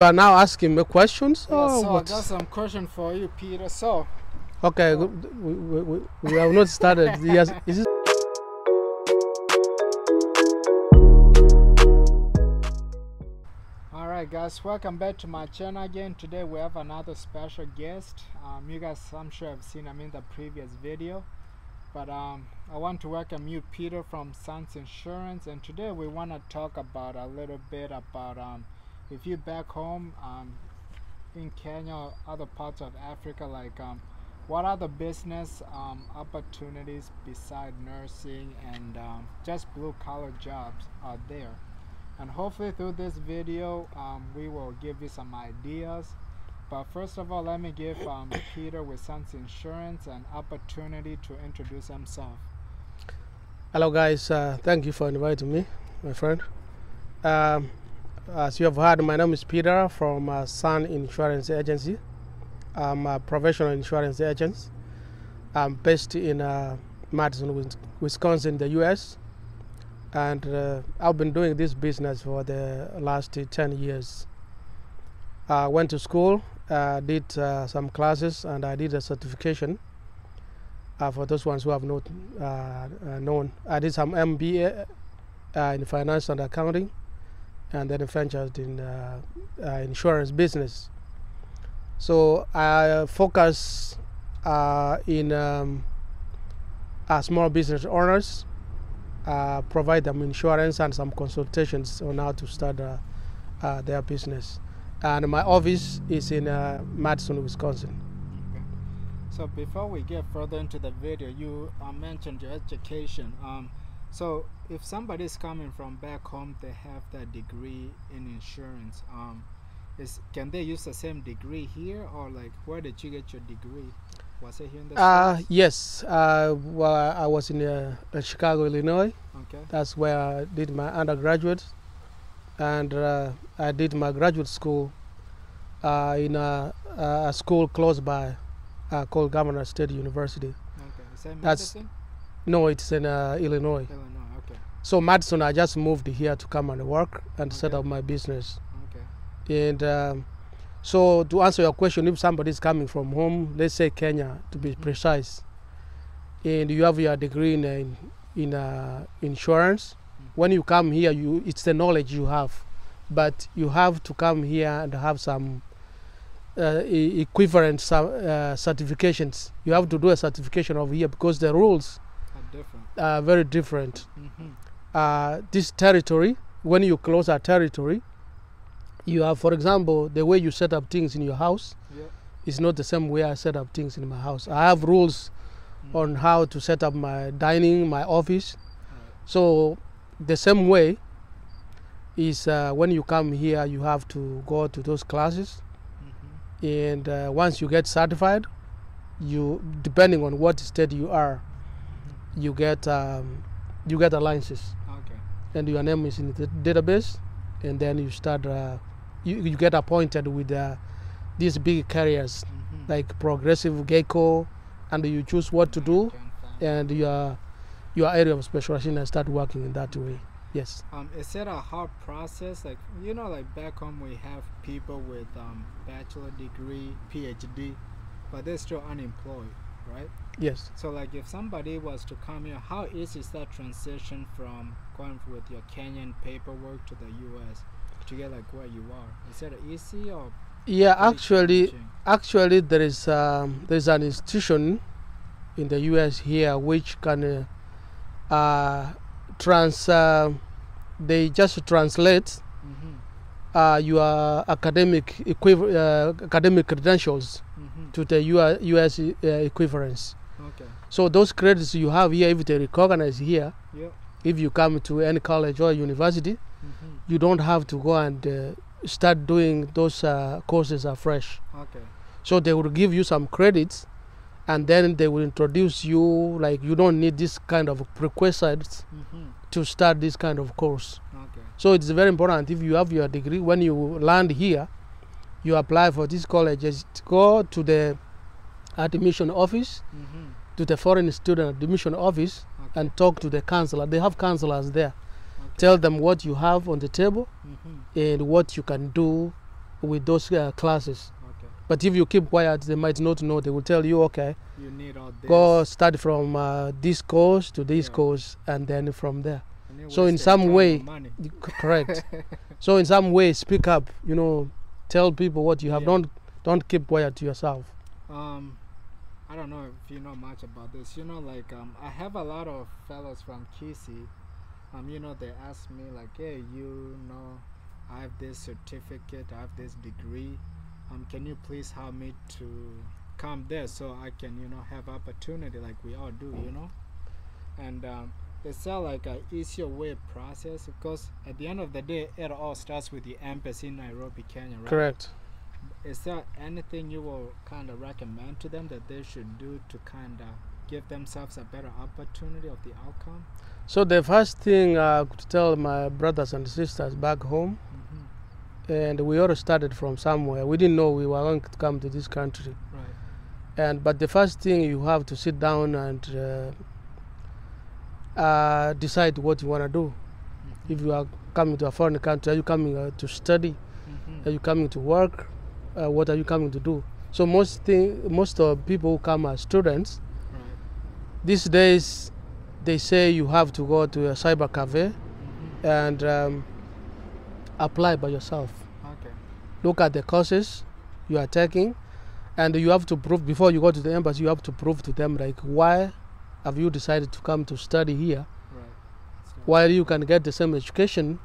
You are now asking me questions? Yeah, so I got some question for you, Peter. So, okay, we have not started. Yes, is it? Alright guys, welcome back to my channel again. Today we have another special guest. You guys, I'm sure have seen him in the previous video. But I want to welcome you, Peter from Sons Insurance. And today we want to talk about a little bit about if you back home in Kenya or other parts of Africa, like what are the business opportunities beside nursing and just blue-collar jobs out there. And hopefully through this video we will give you some ideas. But first of all, let me give Peter with Sons Insurance an opportunity to introduce himself. Hello guys, thank you for inviting me, my friend. As you have heard, my name is Peter from Sun Insurance Agency. I'm a professional insurance agent. I'm based in Madison, Wisconsin, the US. And I've been doing this business for the last 10 years. I went to school, did some classes, and I did a certification. For those ones who have not known, I did some MBA in finance and accounting, and then ventured in insurance business. So I focus in small business owners, provide them insurance and some consultations on how to start their business. And my office is in Madison, Wisconsin. Okay. So before we get further into the video, you mentioned your education. So if somebody is coming from back home, they have that degree in insurance. Can they use the same degree here, or like where did you get your degree? Was it here in the States? Yes. Well, I was in Chicago, Illinois. Okay. That's where I did my undergraduate, and I did my graduate school in a school close by called Governor State University. Okay. Is that Madison? No, it's in Illinois. Illinois. Okay. So Madison, I just moved here to come and work and set up my business. Okay. And so to answer your question, if somebody is coming from home, let's say Kenya to be precise, and you have your degree in insurance, when you come here, it's the knowledge you have, but you have to come here and have some equivalent certifications. You have to do a certification over here because the rules are very different. This territory, when you close a territory, you have, for example, the way you set up things in your house is not the same way I set up things in my house. I have rules on how to set up my dining, my office. So the same way is when you come here, you have to go to those classes. And once you get certified, depending on what state you are, you get a license. Okay. And your name is in the database, and then you start. You get appointed with these big carriers like Progressive, Geico, and you choose what to do, and your area of specialization and start working in that way. Yes. Is it a hard process? Like, you know, like back home we have people with bachelor degree, PhD, but they're still unemployed, right? Yes. So like if somebody was to come here, how easy is that transition from going with your Kenyan paperwork to the US to get like where you are? Is it easy or? Yeah, actually there is there's an institution in the US here which can they just translate your academic credentials to the US equivalence. Okay. So those credits you have here, if they recognize here, if you come to any college or university, you don't have to go and start doing those courses afresh. Okay. So they will give you some credits, and then they will introduce you, like you don't need this kind of prerequisites to start this kind of course. Okay. So it's very important, if you have your degree, when you land here, you apply for these colleges, go to the admission office, to the foreign student admission office, and talk to the counselor. They have counselors there. Tell them what you have on the table and what you can do with those classes. Okay. But if you keep quiet, they might not know. They will tell you, okay, you need all this. Go start from this course to this Yeah. course, and then from there. And So in wasting some time way, and money. correct. So in some way, speak up. You know, tell people what you have. Yeah. Don't keep quiet to yourself. I don't know if you know much about this. You know, like I have a lot of fellows from Kisii. You know, they ask me like, hey, you know, I have this certificate, I have this degree. Can you please help me to come there so I can, you know, have opportunity like we all do, you know? And it's not like a easier way process, because at the end of the day, it all starts with the embassy in Nairobi, Kenya, right? Correct. Is there anything you will kind of recommend to them that they should do to kind of give themselves a better opportunity of the outcome? So the first thing I could tell my brothers and sisters back home, and we all started from somewhere. We didn't know we were going to come to this country. Right. But the first thing, you have to sit down and decide what you want to do. If you are coming to a foreign country, are you coming to study? Are you coming to work? What are you coming to do? So most of people who come as students, Right. these days, they say you have to go to a cyber cafe and apply by yourself. Okay. Look at the courses you are taking, and you have to prove, before you go to the embassy, you have to prove to them like, why have you decided to come to study here, Right. So, while you can get the same education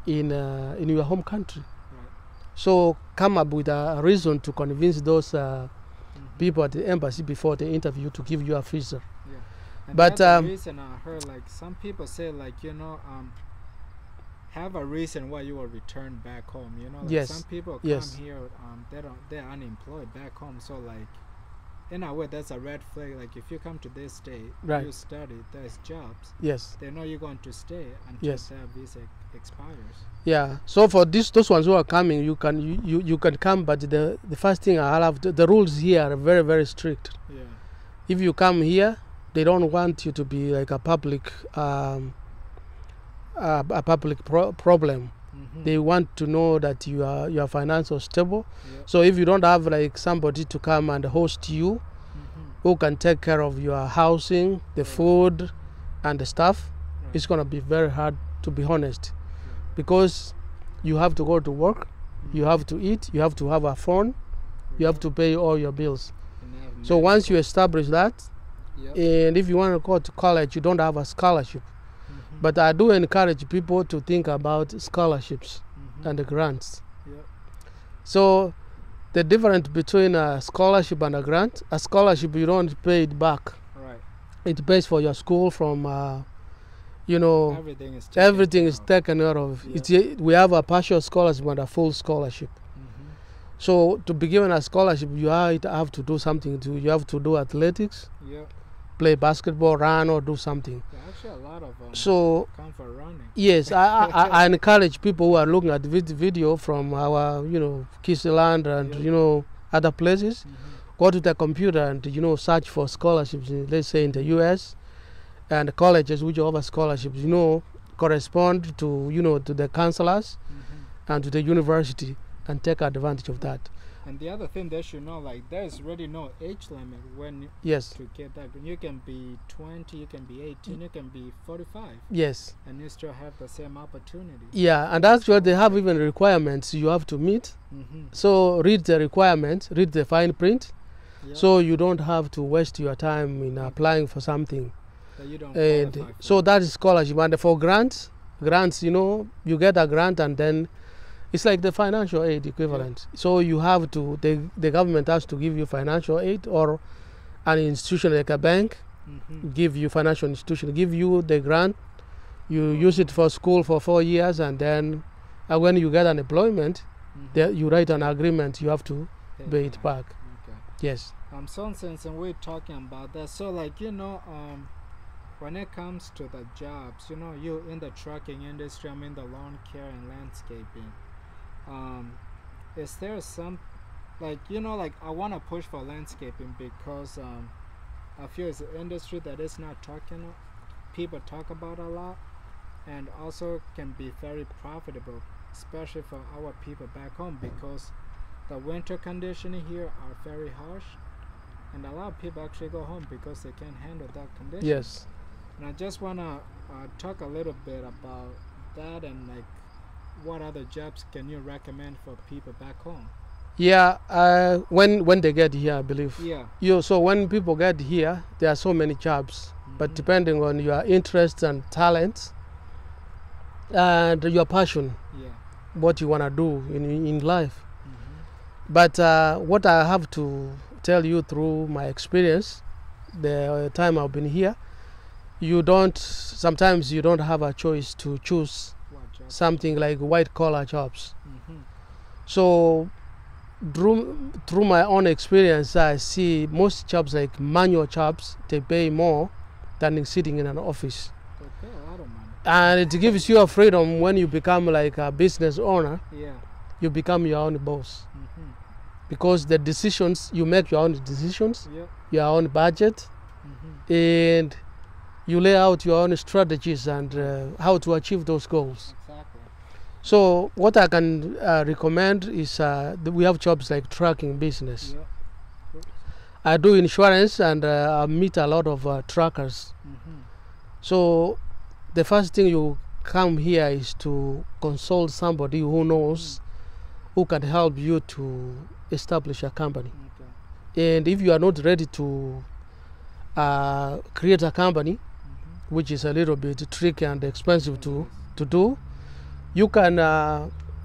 mhm. in your home country. Right. So come up with a reason to convince those Mhm. people at the embassy before the interview to give you a visa. Yeah. And But, that's the reason I heard, like, some people say, like, you know, have a reason why you will return back home. You know, like Yes. some people come Yes. here, they're unemployed back home. So like, in a way, that's a red flag. Like, if you come to this state, Right. you study, there's jobs. Yes. They know you're going to stay until Yes. their visa expires. Yeah. So for those ones who are coming, you can come, but the first thing I have the rules here are very, very strict. Yeah. If you come here, they don't want you to be like a public problem. They want to know that you are financially stable. Yeah. So if you don't have like somebody to come and host you, who can take care of your housing, the Right. food, and the stuff, Right. it's gonna be very hard, to be honest, because you have to go to work, you have to eat, you have to have a phone, you have to pay all your bills. So once you establish that, Yep. and if you want to go to college, you don't have a scholarship. But I do encourage people to think about scholarships and the grants. Yep. So the difference between a scholarship and a grant, a scholarship, you don't pay it back. Right. It pays for your school from, Everything is taken everything care is of. taken care of. Yeah. We have a partial scholarship and a full scholarship. So to be given a scholarship, you have to do something. You have to do athletics, Yep. play basketball, run, or do something. There are actually a lot of So come for running. yes, I encourage people who are looking at video from our, Kisii land and, Yeah. other places, go to the computer and, search for scholarships, let's say in the US, and colleges which offer scholarships, correspond to, to the counselors and to the university, and take advantage of that. And the other thing they should know, like, there's really no age limit when Yes, to get that. You can be 20, you can be 18, you can be 45, yes. and you still have the same opportunity. Yeah, and actually they have even requirements you have to meet. So read the requirements, read the fine print, Yep. so you don't have to waste your time in applying for something. that you don't And qualify for. so that is scholarship. And for grants, you get a grant and then it's like the financial aid equivalent. So you have to, the government has to give you financial aid, or an institution like a bank give you, financial institution give you the grant. You use it for school for 4 years, and then when you get an employment, you write an agreement, you have to pay it back. Okay. Yes. So since we're talking about that, so like, when it comes to the jobs, you in the trucking industry, I'm in the lawn care and landscaping. Is there some, like, I want to push for landscaping because I feel it's an industry that is not people talk about a lot, and also can be very profitable. especially for our people back home, because the winter conditions here are very harsh, and a lot of people actually go home because they can't handle that condition. Yes. And I just want to talk a little bit about that, and like what other jobs can you recommend for people back home? Yeah, when they get here, I believe. Yeah. So when people get here, there are so many jobs, but depending on your interests and talents and your passion, what you want to do in life. But what I have to tell you through my experience, the time I've been here, sometimes you don't have a choice to choose something like white collar jobs. So through my own experience, I see most jobs like manual jobs, they pay more than sitting in an office. They pay a lot of money. And it gives you a freedom when you become like a business owner. Yeah. You become your own boss. Because the decisions, you make your own decisions, your own budget, and you lay out your own strategies and how to achieve those goals. Exactly. So what I can recommend is we have jobs like trucking business. I do insurance, and I meet a lot of truckers. So the first thing you come here is to consult somebody who knows, who can help you to establish a company. And if you are not ready to create a company, which is a little bit tricky and expensive to do, you can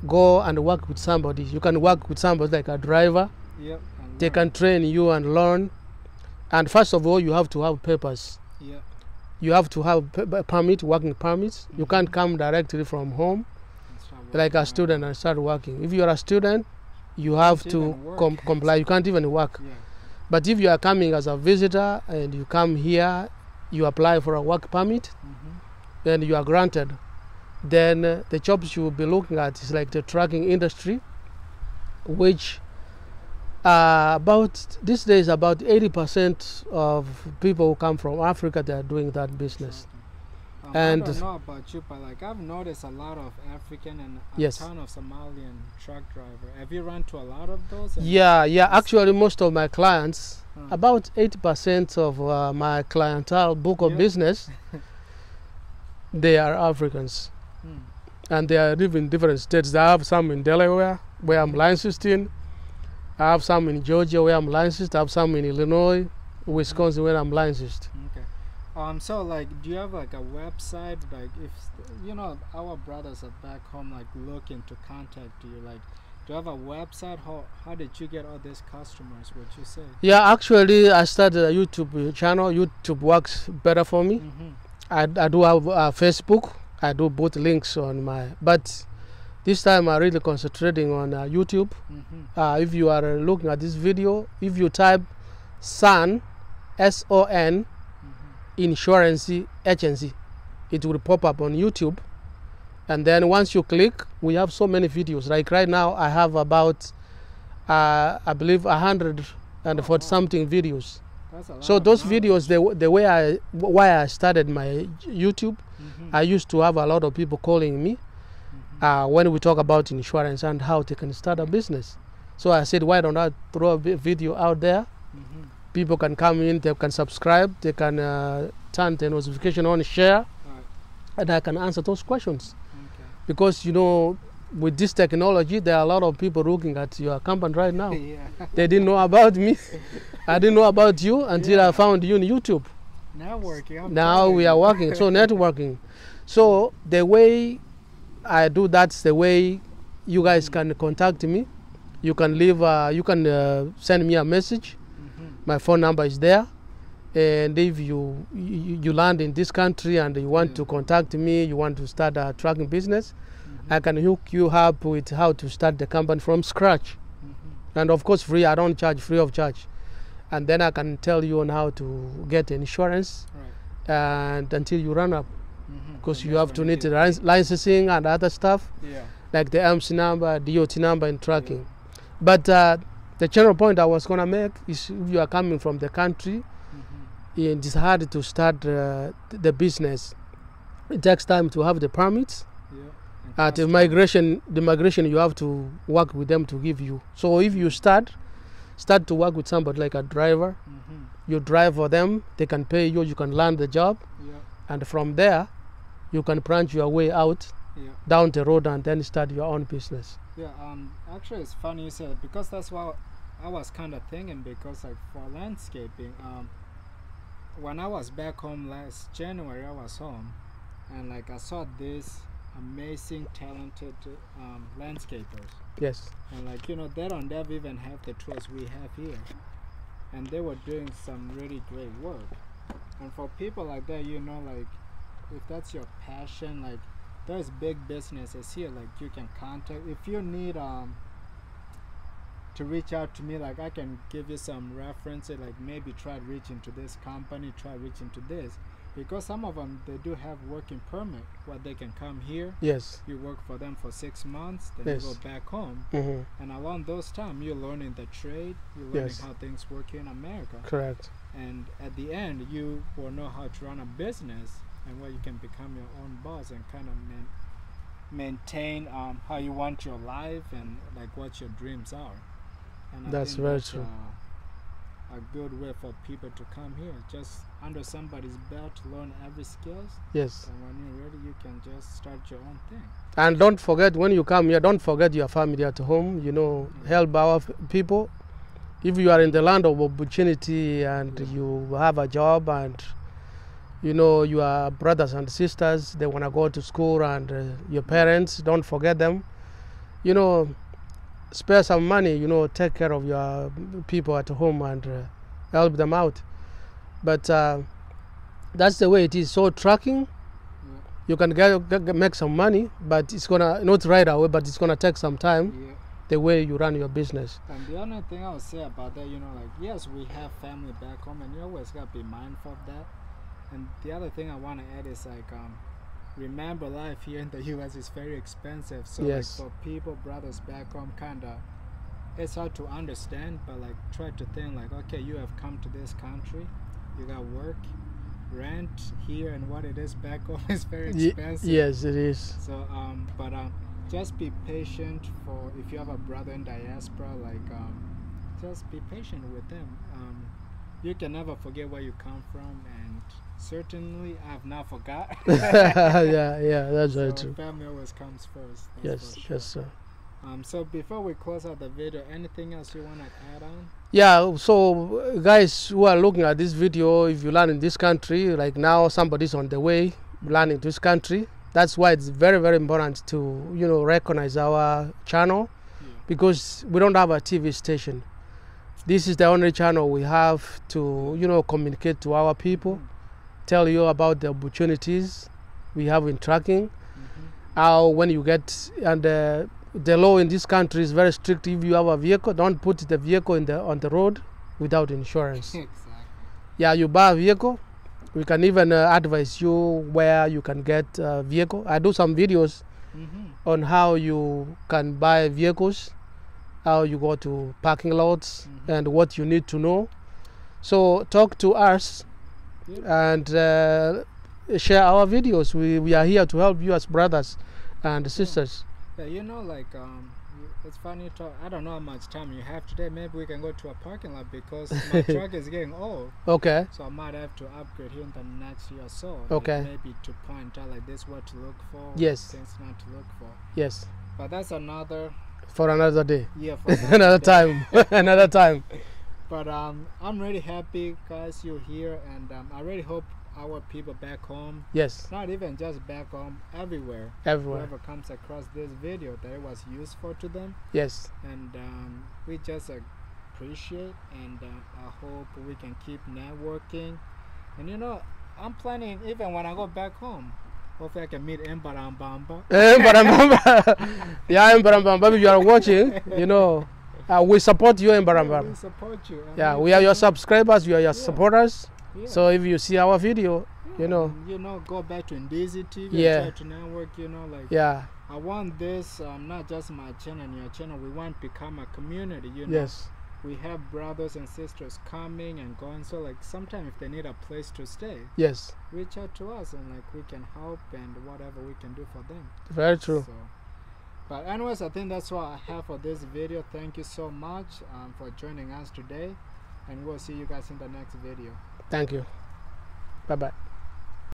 go and work with somebody. You can work with somebody like a driver. They can train you and learn. And first of all, you have to have papers. You have to have permit, working permits. You can't come directly from home like a student and start working. If you are a student, you have to comply. You can't even work. But if you are coming as a visitor and you come here, you apply for a work permit, and you are granted, then the jobs you will be looking at is like the trucking industry, which about these days about 80% of people who come from Africa, they are doing that business. And I don't know about you, but like I've noticed a lot of African and a ton of Somalian truck driver. Have you run to a lot of those? Yeah. Actually, most of my clients, about 80% of my clientele book of business, they are Africans, and they are live in different states. I have some in Delaware, where I'm licensed in. I have some in Georgia, where I'm licensed. I have some in Illinois, Wisconsin, where I'm licensed. So like, do you have like a website? Like, if you know our brothers are back home, like looking to contact you, like, do you have a website? How did you get all these customers? Would you say? Yeah, actually, I started a YouTube channel. YouTube works better for me. I do have Facebook. I do both links on my, but this time I'm really concentrating on YouTube. If you are looking at this video, if you type SON, SON, insurance agency, it will pop up on YouTube. And then once you click, we have so many videos. Like right now, I have about, I believe, 140 something videos. So those videos, the way why I started my YouTube, I used to have a lot of people calling me when we talk about insurance and how they can start a business. So I said, why don't I throw a video out there? People can come in, they can subscribe, they can turn the notification on, share, and I can answer those questions. Because, you know, with this technology, there are a lot of people looking at your company right now. They didn't know about me. I didn't know about you until I found you on YouTube. Now we are working, so networking. So the way I do that's the way you guys can contact me. You can leave, you can send me a message. My phone number is there, and if you land in this country and you want to contact me, you want to start a trucking business, I can hook you up with how to start the company from scratch, and of course free. I don't charge, free of charge, and then I can tell you on how to get insurance, and until you run up, because you have to need the licensing and other stuff, like the MC number, DOT number, and tracking. But the general point I was going to make is if you are coming from the country, it is hard to start the business. It takes time to have the permits. At the migration, you have to work with them to give you. So if you start to work with somebody like a driver, you drive for them, they can pay you, you can learn the job, and from there, you can branch your way out down the road and then start your own business. Yeah, actually it's funny you said it, because that's what I was kind of thinking, because like for landscaping, when I was back home last January, I was home, and like I saw this amazing talented landscapers. Yes. And like, you know, they don't even have the tools we have here, and they were doing some really great work. And for people like that, you know, like if that's your passion, like there's big businesses here, like you can contact if you need to reach out to me, like I can give you some references, like maybe try reaching to this company, try reaching to this, because some of them, they do have working permit where they can come here. Yes. You work for them for 6 months, then you go back home, and around those time you're learning the trade, you're learning how things work here in America. Correct. And at the end you will know how to run a business, and where you can become your own boss and kind of maintain how you want your life and like what your dreams are. And that's very true. A good way for people to come here, just under somebody's belt, learn every skills. Yes. And when you're ready, you can just start your own thing. And don't forget, when you come here, don't forget your family at home. You know, help our people. If you are in the land of opportunity and you have a job, and you know your brothers and sisters, they want to go to school, and your parents, don't forget them. You know, spare some money, you know, take care of your people at home and help them out. But that's the way it is. So trucking, you can make some money, but it's gonna, not right away, but it's gonna take some time, the way you run your business. And the only thing I would say about that, you know, like, yes, we have family back home, and you always gotta be mindful of that. And the other thing I want to add is like, remember, life here in the U.S. is very expensive. So like for people, brothers back home, kinda, it's hard to understand. But like, try to think like, okay, you have come to this country, you got work, rent here, and what it is back home is very expensive. Yes, it is. So just be patient. For if you have a brother in diaspora, like just be patient with them. You can never forget where you come from, and certainly I've not forgot. yeah, that's very true. Family always comes first. Yes, yes, sir. So before we close out the video, anything else you want to add on? Yeah, so guys who are looking at this video, if you land in this country, like now somebody's on the way landing this country, that's why it's very, very important to, you know, recognize our channel, because we don't have a TV station. This is the only channel we have to, you know, communicate to our people, tell you about the opportunities we have in trucking, how when you get, and the law in this country is very strict. If you have a vehicle, don't put the vehicle on the road without insurance. Exactly. Yeah, you buy a vehicle, we can even advise you where you can get a vehicle. I do some videos on how you can buy vehicles, how you go to parking lots, and what you need to know. So talk to us and share our videos. We are here to help you as brothers and sisters. Yeah, you know, like it's funny to talk. I don't know how much time you have today. Maybe we can go to a parking lot, because my truck is getting old. Okay. So I might have to upgrade here in the next year or so. Okay. Like maybe to point out like this, what to look for. Yes. Things not to look for. Yes. But that's another. For another day. Yeah. For another time. Another time. But I'm really happy, guys, you're here, and I really hope our people back home, not even just back home, everywhere, whoever comes across this video, that it was useful to them. Yes. And we just appreciate, and I hope we can keep networking. And you know, I'm planning, even when I go back home, hopefully I can meet Mbarambamba. Yeah, Mbarambamba, if you are watching, you know, we support you, Mbarambamba. We support you. Yeah, we are your subscribers, we are your supporters. Yeah. So if you see our video, you know, go back to Ndizi TV and try to network, you know, like, I want this, not just my channel and your channel, we want to become a community, you know. Yes. we have brothers and sisters coming and going, so like sometimes if they need a place to stay, yes, reach out to us and like we can help and whatever we can do for them. Very true. So, but anyways, I think that's what I have for this video. Thank you so much for joining us today, and we'll see you guys in the next video. Thank you. Bye bye.